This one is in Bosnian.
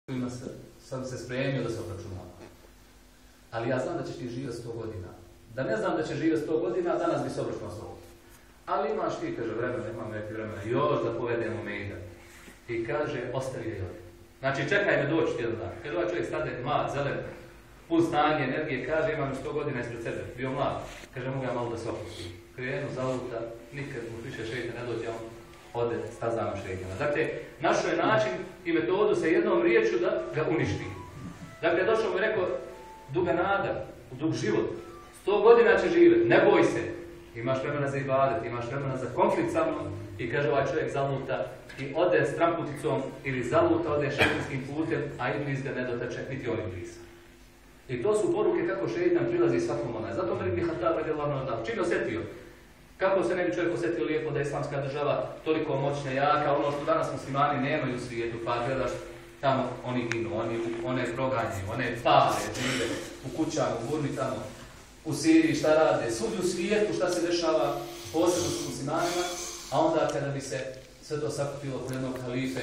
kojima sam se spremio da se obračunava. Ali ja znam da ćeš ti živjeti 100 godina. Da ne znam da će živjeti 100 godina, danas bi se obračunao s tobom. Ali imaš ti, kaže, vremena, imam neki vremena, još da povedemo Mejda. I kaže, ostavi je ovdje. Znači, čekaj me doći jedan dan. Kaže, ovaj čovjek stade, mlad, zelen, pun snage, energije, kaže, imam 100 godina ispred sebe, bio mlad. Kaže, mogu ja malo da se opustim. Krenu, zaluta, nikad mu više šeitan ne dođe, on ode stazama šeitana. Dakle, našao je način i metodu sa jednom riječju da ga uništi. Dakle, došao mu i rekao, duga nada, dug život, 100 godina će živjeti, ne boj se. Imaš vremena za ibadet, imaš vremena za konflikt sa mnom. I kaže, ovaj čovjek zaluta i ode s tramputicom ili zaluta, ode šeitanskim putem, a Iblis ga ne dotače, niti on Iblisa. I to su poruke kako šeitan prilazi svakom onaj. Zato Omer ibn Khattab radijallahu anhu, čim je osjetio? Kako se ne bi čovjek osjetio lijepo da je islamska država toliko moćna, jaka, ono što danas muslimani nemaju u svijetu, pa gledaš tamo oni ginu, one proganjaju, one pale, žive u kućama, u burmi tamo, u Siriji šta rade, svugdje u svijetu šta se dešava, posebno s muslimanima, a onda kada bi se sve to sakupilo kod jednog halife,